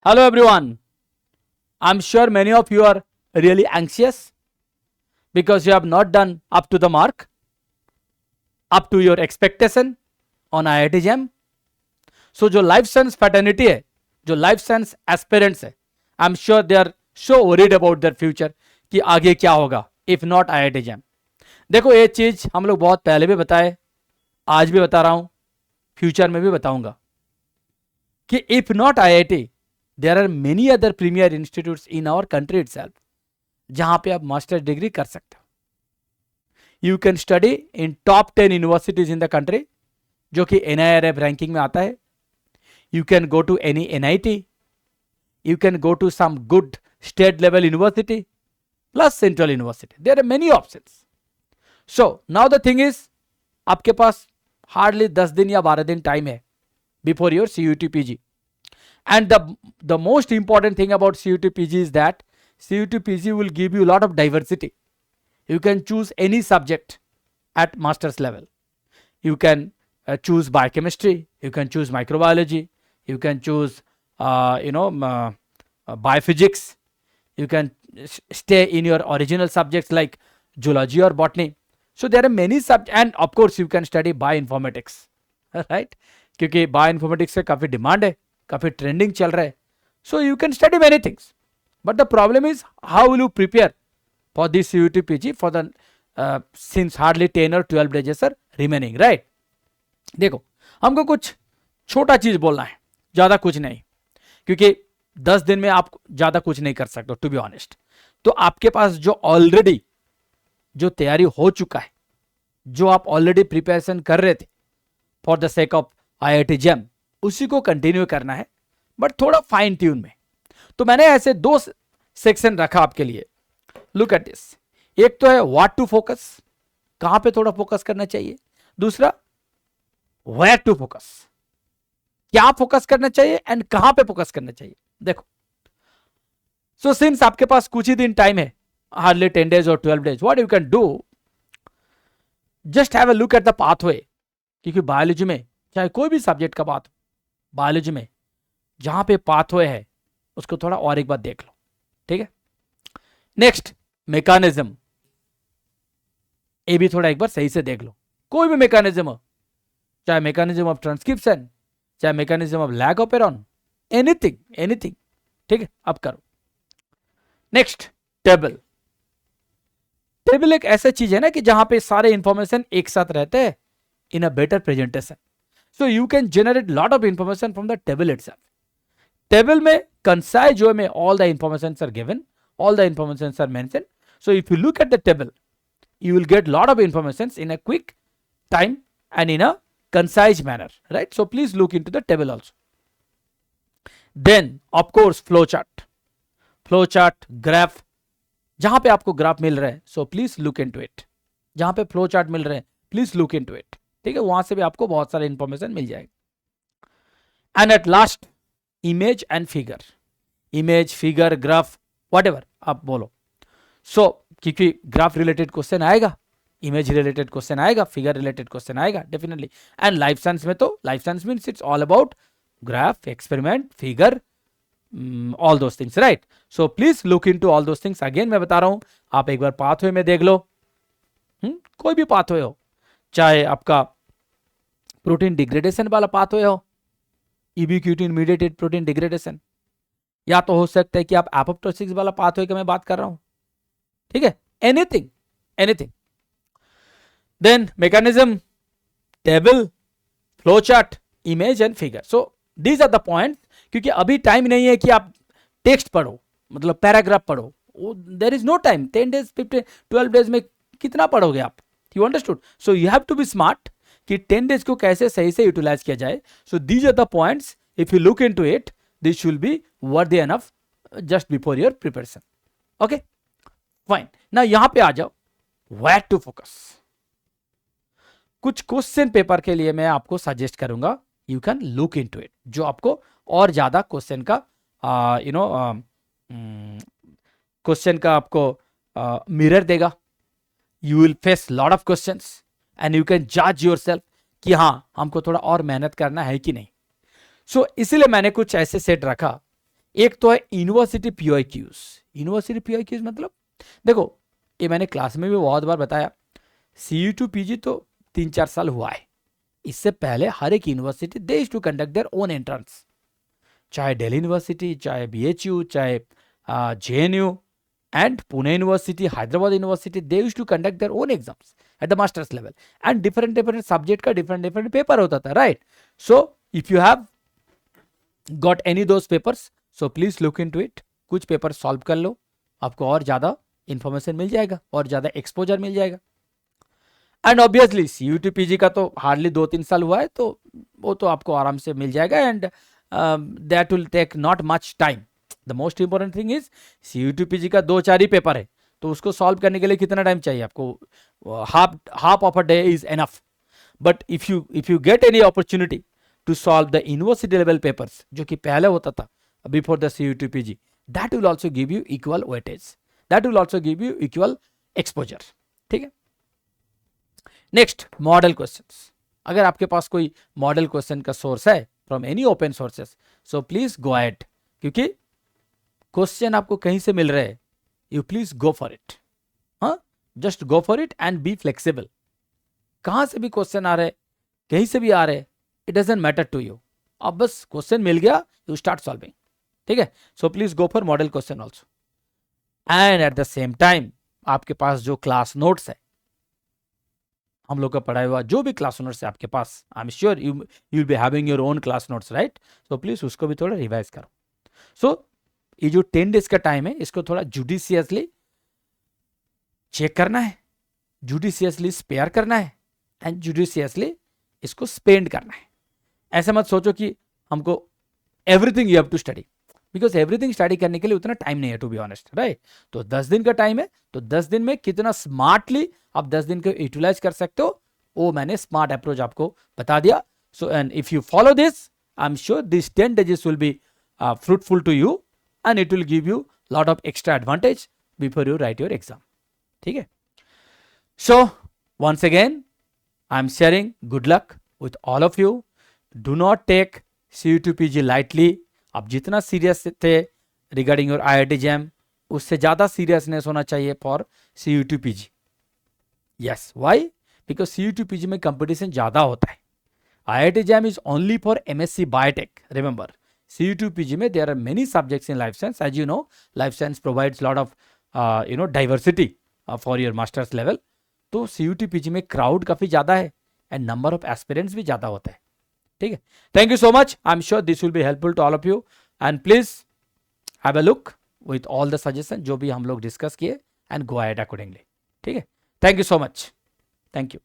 Hello everyone. I'm sure many of you are really anxious because you have not done up to the mark, up to your expectation on IIT JAM. So जो life science fraternity है, जो life science aspirants है, I am sure they are so worried about their future कि आगे क्या होगा if not IIT JAM. देखो ये चीज हम लोग बहुत पहले भी बताए, आज भी बता रहा हूं, फ्यूचर में भी बताऊंगा कि if not IIT there are many other premier institutes in our country itself जहां पे आप मास्टर्स डिग्री कर सकते हो. You can study in top 10 universities in the country जो कि NIRF रैंकिंग में आता है. You can go to any NIT, you can go to some good state level university plus central university. There are many options. So now the thing is, आपके पास hardly 10 दिन या 12 दिन time है before your CUT PG. And the most important thing about CUT PG is that CUT PG will give you a lot of diversity. You can choose any subject at master's level. You can choose biochemistry, you can choose microbiology, you can choose biophysics, you can stay in your original subjects like zoology or botany. So there are many subjects, and of course you can study bioinformatics, right? क्योंकि bioinformatics से काफ़ी demand है, काफ़ी trending चल रहा है. So you can study many things, but the problem is how will you prepare for this CUT PG for the since hardly 10 or 12 days are remaining, right? देखो हमको कुछ छोटा चीज बोलना है, ज्यादा कुछ नहीं, क्योंकि 10 दिन में आप ज्यादा कुछ नहीं कर सकते टू बी ऑनेस्ट. तो आपके पास जो ऑलरेडी जो तैयारी हो चुका है, जो आप ऑलरेडी प्रिपरेशन कर रहे थे for the sake of IIT JAM, उसी को कंटिन्यू करना है, बट थोड़ा फाइन ट्यून में. तो मैंने ऐसे 2 सेक्शन रखा आपके लिए. Look at this. एक तो है व्हाट टू फोकस, कहां पे थोड़ा फोकस करना चाहिए. दूसरा वेयर टू फोकस, क्या फोकस करना चाहिए एंड कहां पे फोकस करना चाहिए. देखो, सो सिंस आपके पास कुछ ही दिन टाइम है, हार्डली 10 days और 12 days, what you can do, just have a look at the pathway. क्योंकि बायोलॉजी में चाहे कोई भी सब्जेक्ट का बात हो, बायोलॉजी में जहां पे पाथवे है उसको थोड़ा और एक बार देख लो, ठीक है. नेक्स्ट, मैकेनिज्म, ये भी थोड़ा एक बार सही से देख लो. कोई भी मैकेनिज्म हो, चाहे मैकेनिज्म ऑफ ट्रांसक्रिप्शन, चाहे mechanism of lag operon, anything, ठीक है. अब करो. Next, table. टेबल एक ऐसा चीज है ना कि जहां पे सारे इंफॉर्मेशन एक साथ रहते हैं in a better presentation. So you can generate lot of information from the table itself. Table में कंसाइज वे में all the information are given, all the information are mention. So if you look at the table, you will get lot of information in a quick time and in a concise manner, right? So please look into the table also. Then of course flowchart, graph, जहां पे आपको graph मिल रहा है, so please look into it. जहां पे flow chart मिल रहे हैं, please look into it, ठीक है. वहां से भी आपको बहुत सारे इंफॉर्मेशन मिल जाएगी. And at last, image and figure. Image, figure, graph, whatever आप बोलो. सो क्योंकि ग्राफ रिलेटेड क्वेश्चन आएगा, इमेज रिलेटेड क्वेश्चन आएगा, फिगर रिलेटेड क्वेश्चन आएगा डेफिनेटली. एंड लाइफ साइंस में तो life science means it's all about graph, experiment, figure, all those things, right. So please look into all those things. Again मैं बता रहा हूं, आप एक बार पाथवे में देख लो. कोई भी पाथवे हो, चाहे आपका प्रोटीन डिग्रेडेशन वाला पाथवे हो, यूबिक्यूटिन मीडिएटेड प्रोटीन डिग्रेडेशन, या तो हो सकता है कि आप एपोप्टोसिस वाला पाथवे की मैं बात कर रहा हूं, ठीक है. Anything. Then mechanism, table, flow chart, image and figure. So these are the point. क्योंकि अभी टाइम नहीं है कि आप टेक्स्ट पढ़ो, मतलब पैराग्राफ पढ़ो. There is no time. 10 days, 15, 12 days में कितना पढ़ोगे आप. You understood. So you have to be smart कि 10 days को कैसे सही से यूटिलाइज किया जाए. So these are the points. If you look into it, this will be worthy enough just before your preparation. Okay fine. ना यहां पे आ जाओ, वेयर टू फोकस. कुछ क्वेश्चन पेपर के लिए मैं आपको सजेस्ट करूंगा, you can look into it, जो आपको और ज्यादा क्वेश्चन का क्वेश्चन का आपको मिरर देगा. You will face lot of questions and you can जज योरसेल्फ कि हाँ हमको थोड़ा और मेहनत करना है कि नहीं. सो इसीलिए मैंने कुछ ऐसे सेट रखा. एक तो है यूनिवर्सिटी पीओक्यूज। यूनिवर्सिटी पीओक्यूज मतलब देखो, ये मैंने क्लास में भी बहुत बार बताया, CU2 PG तो 3-4 साल हुआ है। इससे पहले हर एक university they used to conduct their own entrance, चाहे दिल्ली यूनिवर्सिटी, चाहे BHU, चाहे JNU and Pune University, Hyderabad University, they used to conduct their own exams at the master's level, and different subject का different paper होता था, right? So if you have got any those papers, so please look into it, कुछ paper solve कर लो, आपको और ज़्यादा information मिल जाएगा और ज़्यादा एक्सपोजर मिल जाएगा। एंड ऑब्वियसली CU2 PG का तो हार्डली 2-3 साल हुआ है, तो वो तो आपको आराम से मिल जाएगा, and that will take not much time. The most important thing is CU2 PG का 2-4 ही पेपर है, तो उसको सॉल्व करने के लिए कितना टाइम चाहिए आपको? Half of a day is enough. But if you get any opportunity to solve the university level papers, जो कि पहले होता था before the CU2 PG, that will also give you equal weightage, that will also give you equal exposure. ठीक है, next model questions. अगर आपके पास कोई मॉडल क्वेश्चन का सोर्स है from any open sources, so please go ahead, क्योंकि question आपको कहीं से मिल रहे हैं, you please go for it. हाँ, just go for it and be flexible. कहां से भी क्वेश्चन आ रहे, कहीं से भी आ रहे, it doesn't matter to you. अब बस क्वेश्चन मिल गया, यू स्टार्ट सॉल्विंग। ठीक है, सो please go for model question also. And at the same time आपके पास जो क्लास नोट्स है, हम लोग का पढ़ाया हुआ जो भी क्लास नोट्स है आपके पास, I am sure you will be having your own class notes, right? So please उसको भी थोड़ा रिवाइज करो। सो ये जो 10 डेज का टाइम है, इसको थोड़ा जुडिशियसली चेक करना है, जुडिशियसली स्पेयर करना है, एंड जुडिशियसली इसको स्पेंड करना है। ऐसा मत सोचो कि हमको everything you have to study, because everything study करने के लिए उतना टाइम नहीं है, टू बी ऑनेस्ट, राइट? तो 10 दिन का टाइम है, तो 10 दिन में कितना स्मार्टली आप 10 दिन को यूटिलाइज कर सकते हो, वो मैंने स्मार्ट अप्रोच आपको बता दिया। So and if you follow this, I am sure this 10 days will be fruitful to you, and it will give you lot of extra advantage before you write your exam. ठीक है, so once again I am sharing good luck with all of you. Do not take CU2 PG lightly. आप जितना serious थे regarding your IIT JAM, उससे ज्यादा seriousness होना चाहिए for CU2 PG. Yes, why? Because CU2 PG में competition ज्यादा होता है. IIT JAM is only for MSc Biotech. Remember, CU2 PG में there are many subjects in life science. As you know, life science provides lot of diversity for your master's level. तो CU2 PG में crowd काफी ज्यादा है and number of aspirants भी ज्यादा होता है. ठीक है, thank you so much. I am sure this will be helpful to all of you, and please have a look with all the suggestion जो भी हम लोग डिस्कस किए, एंड गो अहेड अकॉर्डिंगली. ठीक है, thank you so much. Thank you.